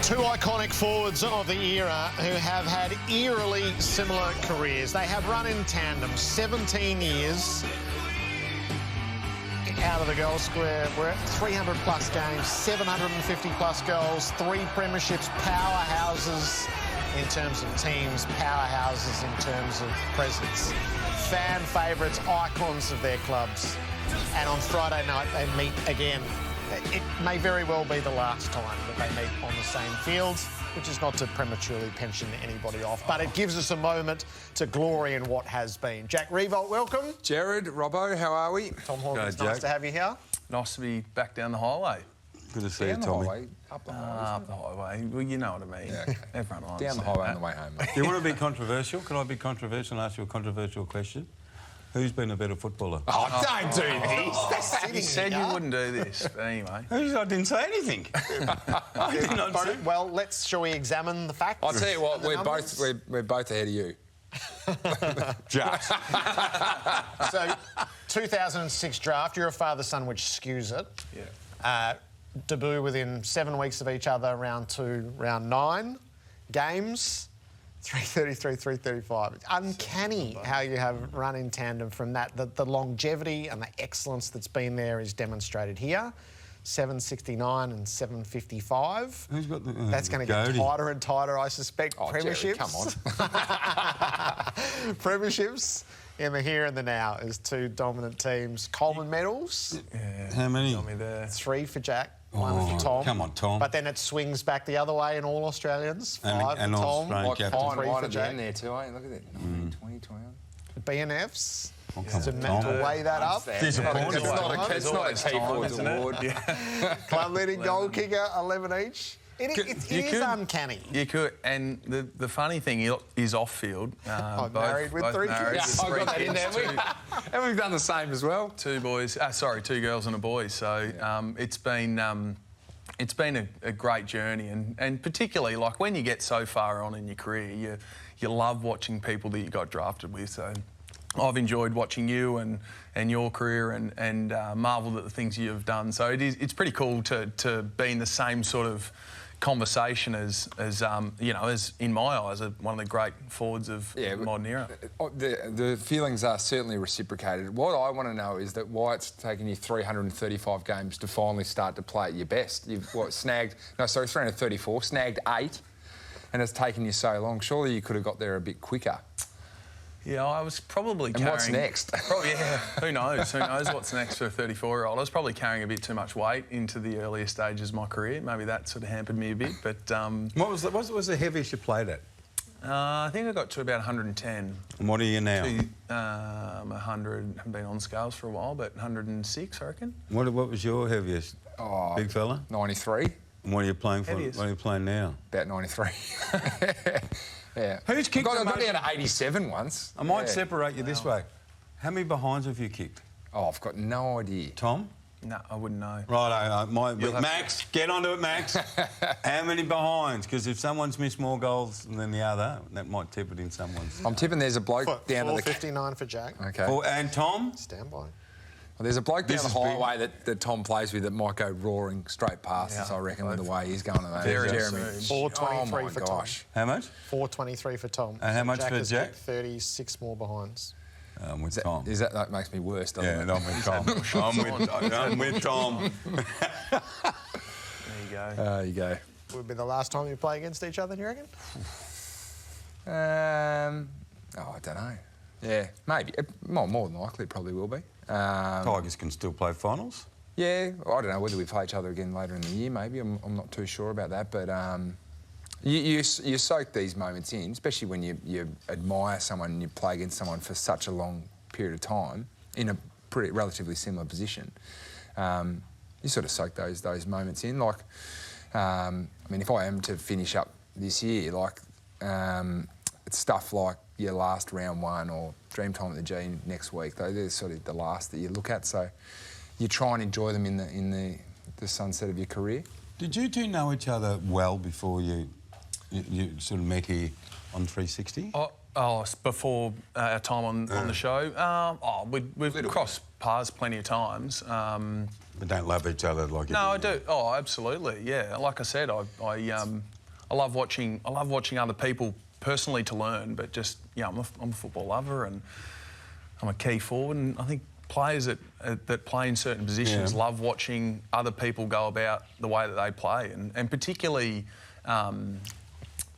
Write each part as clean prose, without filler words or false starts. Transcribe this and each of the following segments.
Two iconic forwards of the era who have had eerily similar careers. They have run in tandem 17 years out of the goal square. We're at 300-plus games, 750-plus goals, 3 premierships, powerhouses in terms of teams, powerhouses in terms of presence. Fan favourites, icons of their clubs. And on Friday night, they meet again. It may very well be the last time that they meet on the same field, which is not to prematurely pension anybody off, but it gives us a moment to glory in what has been. Jack Riewoldt, welcome. Jared, Robbo, how are we? Tom Hawkins, nice to have you here. Nice to be back down the highway. Good to see you, Tommy. Highway, up the highway. Up the highway. Well, you know what I mean. Yeah, okay. Everyone likes down the highway on the way home. Do you want to be controversial? Can I be controversial and ask you a controversial question? Who's been a better footballer? Oh, don't do this. You said you wouldn't do this, but anyway. I didn't say anything. I did not say. Well, shall we examine the facts? I'll tell you what, we're both ahead of you. Just. So, 2006 draft, you're a father-son, which skews it. Yeah. Debut within 7 weeks of each other, round 2, round 9. Games, 333, 335. It's uncanny how you have run in tandem from that. The longevity and the excellence that's been there is demonstrated here. 769 and 755. Who's got the... That's going to get tighter and tighter, I suspect. Oh, Premierships. Jerry, come on. Premierships in the here and the now as 2 dominant teams. Coleman medals. Yeah. How many? Got me there. 3 for Jack. 1 for Tom. Come on, Tom. But then it swings back the other way in all Australians. 5 and for all Tom. Australian Like captains. 5 Fine for wine at the Jack. end there too, eh? Look at that. 20, 20. BNFs. Oh, come To on, Tom. weigh that up. Disappointing. It's not a key point, isn't it? Club leading goal kicker, 11 each. It is uncanny. You could, and the funny thing is off-field. Married with 3 kids. I got that in there. And we've done the same as well. 2 boys. 2 girls and a boy. So it's been a great journey, and particularly like when you get so far on in your career, you love watching people that you got drafted with. So I've enjoyed watching you and your career and marvelled at the things you've done. So it's pretty cool to be in the same sort of conversation as you know, as in my eyes, one of the great forwards of the modern era. The feelings are certainly reciprocated. What I want to know is that why it's taken you 335 games to finally start to play at your best. You've 334, snagged 8, and it's taken you so long. Surely you could have got there a bit quicker. Yeah, I was probably and carrying... what's next? Probably, yeah, who knows? Who knows what's next for a 34-year-old? I was probably carrying a bit too much weight into the earlier stages of my career. Maybe that sort of hampered me a bit, but... What was the heaviest you played at? I think I got to about 110. And what are you now? 100, haven't been on scales for a while, but 106, I reckon. What was your heaviest, big fella? 93. And what are you playing for? Heaviest. What are you playing now? About 93. Yeah. Who's kicked I the got most? down to 87 once. I might separate you this way. How many behinds have you kicked? Oh, I've got no idea. Tom? No, I wouldn't know. Right, Max, get onto it, Max. How many behinds? Because if someone's missed more goals than the other, that might tip it in someone's... I'm tipping there's a bloke down at the... 459 for Jack. Okay. And Tom? Stand by. Well, there's a bloke down the highway that Tom plays with that might go roaring straight past us, Yeah. I reckon, with the way he's going at Very Jeremy. soon. 423 my for gosh. Tom. How much? 423 for Tom. And how much Jack for has Jack? got 36 more behinds. I'm with Tom. That makes me worse, doesn't it? Yeah, I'm with Tom. I'm with Tom. There you go. There you go. Would be the last time you play against each other, do you reckon? I don't know. Yeah, maybe. More than likely, it probably will be. Tigers can still play finals? Yeah, I don't know whether we play each other again later in the year, maybe. I'm not too sure about that, but you soak these moments in, especially when you admire someone and you play against someone for such a long period of time in a relatively similar position. You sort of soak those moments in. Like, I mean, if I am to finish up this year, like, it's stuff like your last round 1 or dream time at the G next week. They're sort of the last that you look at. So you try and enjoy them in the sunset of your career. Did you two know each other well before you sort of met here on 360? Before our time on the show. We've crossed paths plenty of times. But don't love each other like you No, I do. do. Oh, absolutely, yeah. Like I said, I love watching other people personally to learn, but just, I'm a football lover and I'm a key forward, and I think players that play in certain positions love watching other people go about the way that they play, and particularly,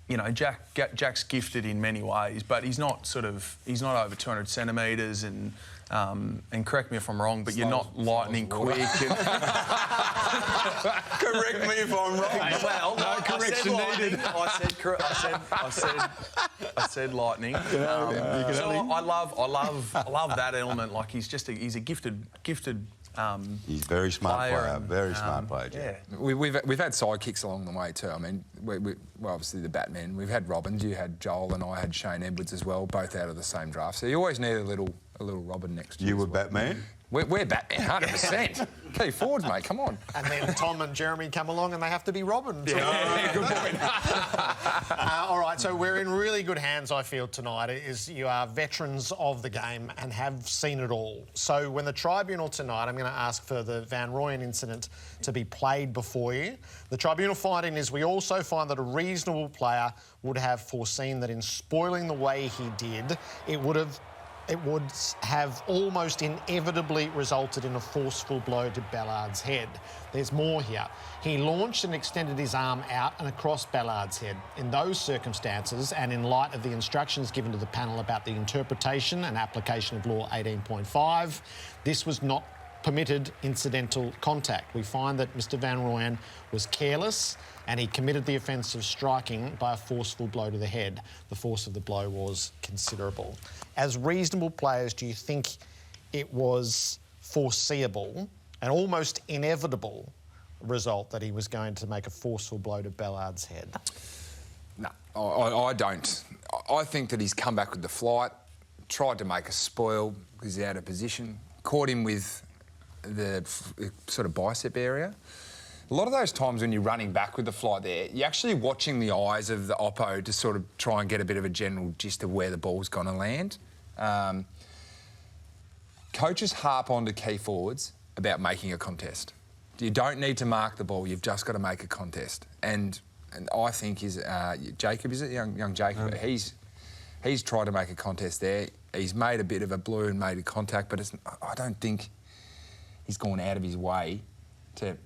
Jack's gifted in many ways, but he's not over 200 centimetres, and correct me if I'm wrong, but you're not lightning quick. Correct me if I'm wrong. Well, no correction needed. I said lightning. So I love that element. Like he's a gifted. He's a very smart player. Very smart player. Yeah. We've had sidekicks along the way too. I mean, we're obviously the Batman. We've had Robins. You had Joel, and I had Shane Edwards as well, both out of the same draft. So you always need a little Robin next to you. You were Batman? We're Batman, 100%. Key forwards, mate, come on. And then Tom and Jeremy come along and they have to be Robins. Yeah, good point. All right, so we're in really good hands, I feel, tonight. You are veterans of the game and have seen it all. So when the Tribunal tonight, I'm going to ask for the Van Rooyen incident to be played before you. The Tribunal finding is we also find that a reasonable player would have foreseen that in spoiling the way he did, it would have almost inevitably resulted in a forceful blow to Ballard's head. There's more here. He launched and extended his arm out and across Ballard's head. In those circumstances, and in light of the instructions given to the panel about the interpretation and application of Law 18.5, this was not permitted incidental contact. We find that Mr Van Rooyen was careless and he committed the offence of striking by a forceful blow to the head. The force of the blow was considerable. As reasonable players, do you think it was foreseeable and almost inevitable result that he was going to make a forceful blow to Ballard's head? No, I don't. I think that he's come back with the flight, tried to make a spoil because he's out of position, caught him with the sort of bicep area. A lot of those times when you're running back with the flight there, you're actually watching the eyes of the oppo to sort of try and get a bit of a general gist of where the ball's going to land. Coaches harp on to key forwards about making a contest. You don't need to mark the ball, you've just got to make a contest. And I think Jacob, is it? Young Jacob, he's tried to make a contest there. He's made a bit of a blue and made a contact, but I don't think he's gone out of his way to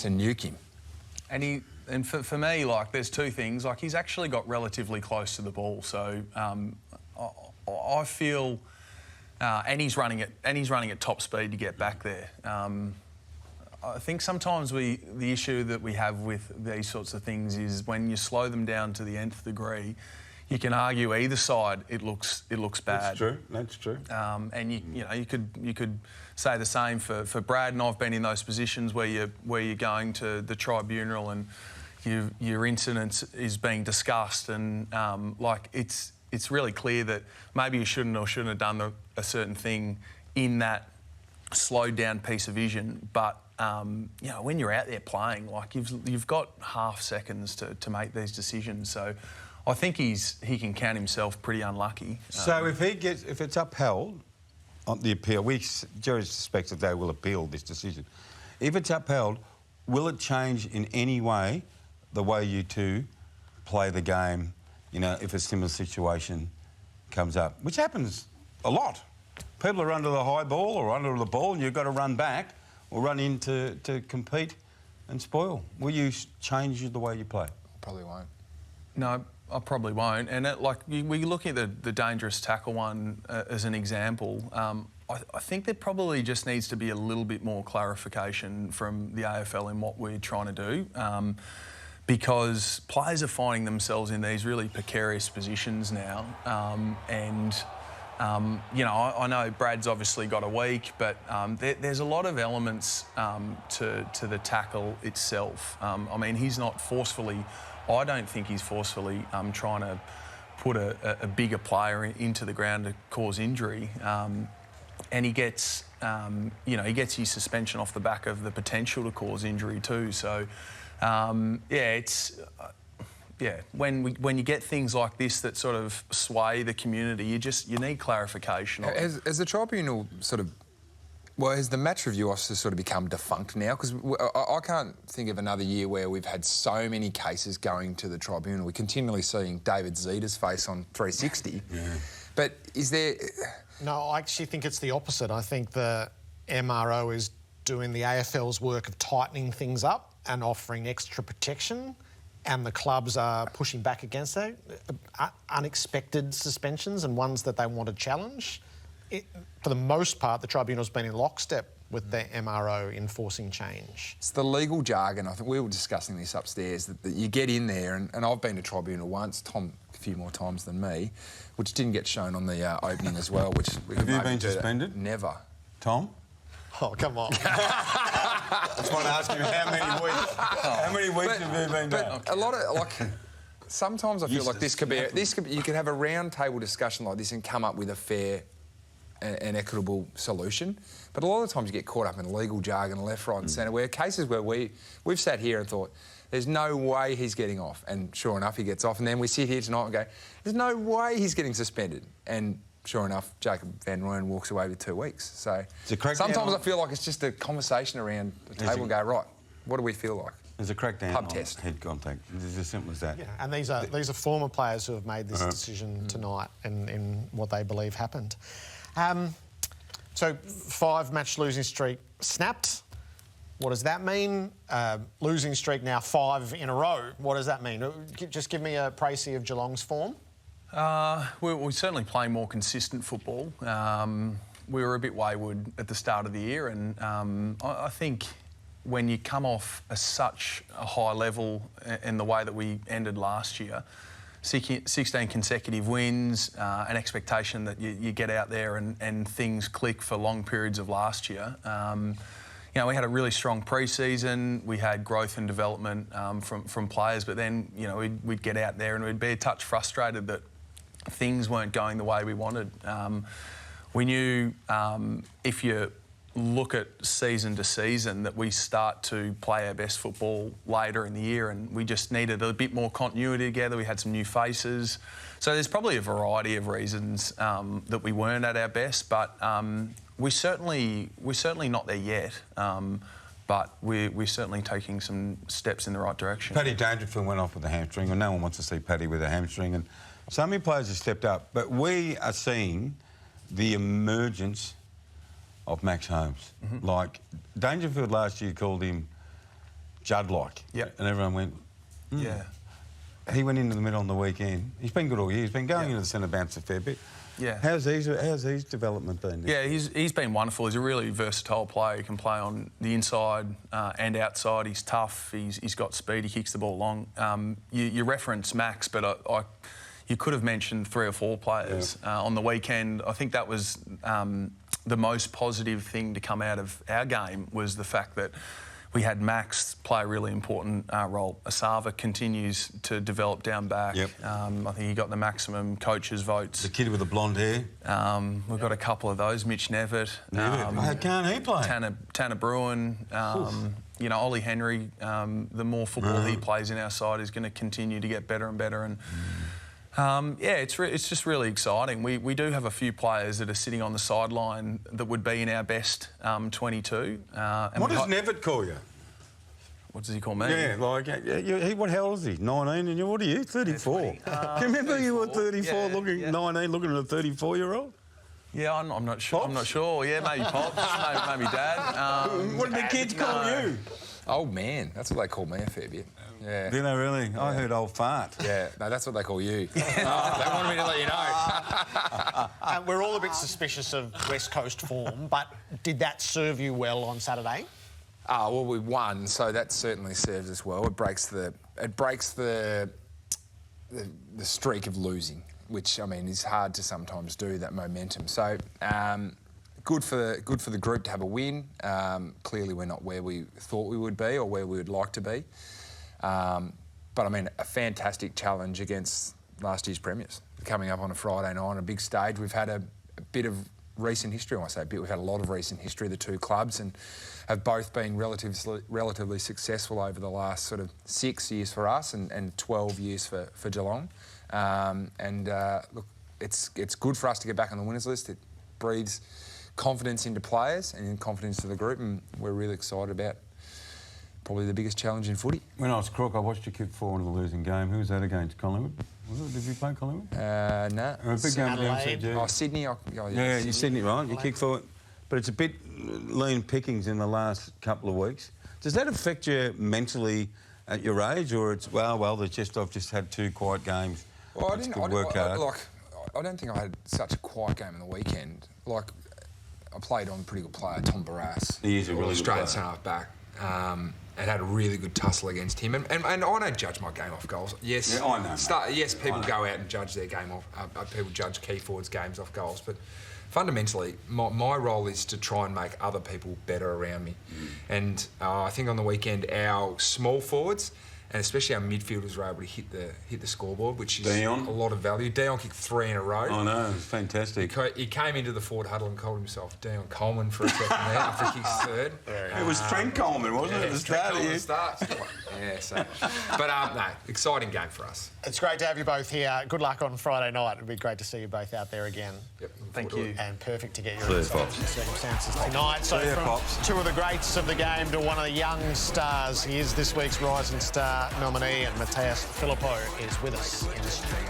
nuke him. And for me, like, there's two things. Like, he's actually got relatively close to the ball, so I feel, and he's running at top speed to get back there. I think sometimes the issue that we have with these sorts of things is when you slow them down to the nth degree, you can argue either side it looks bad. That's true. And you could say the same for Brad, and I've been in those positions where you're going to the Tribunal and your incident is being discussed, and it's really clear that maybe you shouldn't have done a certain thing in that slowed down piece of vision, but when you're out there playing, like you've got half seconds to make these decisions. So I think he can count himself pretty unlucky. So if it's upheld on the appeal, Jerry suspects that they will appeal this decision. If it's upheld, will it change in any way the way you two play the game? If a similar situation comes up, which happens a lot. People are under the high ball or under the ball, and you've got to run back or run in to compete and spoil. Will you change the way you play? Probably won't. No, I probably won't. And we look at the dangerous tackle one as an example. I think there probably just needs to be a little bit more clarification from the AFL in what we're trying to do, because players are finding themselves in these really precarious positions now. I know Brad's obviously got a week, but there's a lot of elements to the tackle itself. He's not forcefully. I don't think he's forcefully trying to put a bigger player into the ground to cause injury, and he gets his suspension off the back of the potential to cause injury too. So, when you get things like this that sort of sway the community, you need clarification. Has the Tribunal sort of Well, has the match review officer sort of become defunct now? Because I can't think of another year where we've had so many cases going to the tribunal. We're continually seeing David Zeta's face on 360. Yeah. But is there... No, I actually think it's the opposite. I think the MRO is doing the AFL's work of tightening things up and offering extra protection, and the clubs are pushing back against that. Unexpected suspensions and ones that they want to challenge. For the most part, the tribunal's been in lockstep with the MRO enforcing change. It's the legal jargon. I think we were discussing this upstairs, that you get in there, and I've been to tribunal once, Tom a few more times than me, which didn't get shown on the opening as well. Which Have you been suspended? Never. Tom? Oh, come on. I just want to ask you how many weeks. How many weeks have you been down? A lot of sometimes I feel like this could be you could have a round table discussion like this and come up with a fair and equitable solution. But a lot of the times you get caught up in legal jargon left, right and centre, where cases where we've sat here and thought, there's no way he's getting off. And sure enough, he gets off. And then we sit here tonight and go, there's no way he's getting suspended. And sure enough, Jacob Van Rooyen walks away with 2 weeks. So sometimes I feel like it's just a conversation around the table and go, right, what do we feel like? There's a crackdown Pub on test. head contact. It's as simple as that. Yeah, and these are former players who have made this decision tonight in what they believe happened. So 5-match losing streak snapped. What does that mean? Losing streak now 5 in a row. What does that mean? Just give me a précis of Geelong's form. We're certainly playing more consistent football. We were a bit wayward at the start of the year, and I think when you come off such a high level in the way that we ended last year, 16 consecutive wins, an expectation that you get out there and things click for long periods of last year. You know, we had a really strong pre-season. We had growth and development from players, but then, you know, we'd get out there and we'd be a touch frustrated that things weren't going the way we wanted. We knew if you look at season to season that we start to play our best football later in the year, and we just needed a bit more continuity together. We had some new faces. So there's probably a variety of reasons that we weren't at our best, but we're certainly not there yet. But we're certainly taking some steps in the right direction. Paddy Dangerfield went off with a hamstring, and no one wants to see Paddy with a hamstring. And so many players have stepped up, but we are seeing the emergence of Max Holmes. Like, Dangerfield last year called him Judd-like. Yep. And everyone went, Yeah. He went into the middle on the weekend. He's been good all year. He's been going into the centre bounce a fair bit. Yeah. How's his development been? Yeah, he's been wonderful. He's a really versatile player. He can play on the inside and outside. He's tough. He's got speed. He kicks the ball long. You reference Max, but you could have mentioned 3 or 4 players on the weekend. I think that was the most positive thing to come out of our game was the fact that we had Max play a really important role. Asava continues to develop down back. Yep. I think he got the maximum coaches' votes. The kid with the blonde hair. We've got a couple of those. Mitch Nevitt. How can't he play? Tanner Bruin. You know, Ollie Henry. The more football he plays in our side is going to continue to get better and better. And yeah, it's just really exciting. We do have a few players that are sitting on the sideline that would be in our best 22. And What does Nevitt call you? What does he call me? Yeah, like, how old is he? 19, and what are you? 34. Do you remember you were 34 looking, 19 looking at a 34-year-old? Yeah, I'm not sure. I'm not sure. Yeah, maybe Pops, maybe Dad. What did the kids call you? Old man. That's what they call me a fair bit. Yeah. Do they really? I heard old fart. Yeah, no, that's what they call you. They wanted me to let you know. We're all a bit suspicious of West Coast form, but did that serve you well on Saturday? Well, we won, so that certainly serves us well. It breaks the streak of losing, which I mean is hard to sometimes do, that momentum. So good for the group to have a win. Clearly, we're not where we thought we would be or where we would like to be. But I mean, a fantastic challenge against last year's premiers. Coming up on a Friday night on a big stage, we've had a bit of recent history. When I say a bit, we've had a lot of recent history, the two clubs, and have both been relatively successful over the last sort of 6 years for us and 12 years for Geelong. Look, it's good for us to get back on the winners list. It breathes confidence into players and confidence to the group, and we're really excited about probably the biggest challenge in footy. When I was Crook, I watched you kick 4 in the losing game. Who was that against? Collingwood? Was it? Did you play Collingwood? No. Or a big game against MCG. Oh, Sydney. Yeah, you're Sydney, right? You kick 4. But it's a bit lean pickings in the last couple of weeks. Does that affect you mentally at your age, or it's, well, I've just had 2 quiet games. Well, I don't think I had such a quiet game on the weekend. Like, I played on a pretty good player, Tom Barras. He is a really good player. Australian centre-half back. And had a really good tussle against him. And I don't judge my game off goals. Yes, yeah, I know, yes, people go out and judge their game off. People judge key forwards' games off goals. But fundamentally, my role is to try and make other people better around me. And I think on the weekend, our small forwards, and especially our midfielders, were able to hit the scoreboard, which is a lot of value. Dion kicked 3 in a row. I know, it's fantastic. He came into the forward huddle and called himself Dion Coleman for a second there after he kicked 3rd. It was Trent Coleman, wasn't it, at the start? Yeah, so... But, no, exciting game for us. It's great to have you both here. Good luck on Friday night. It'd be great to see you both out there again. Yep, thank you. And perfect to get your insights and circumstances tonight. So from 2 of the greats of the game to one of the young stars, he is this week's Rising Star nominee, and Matthias Filippo is with us in the studio.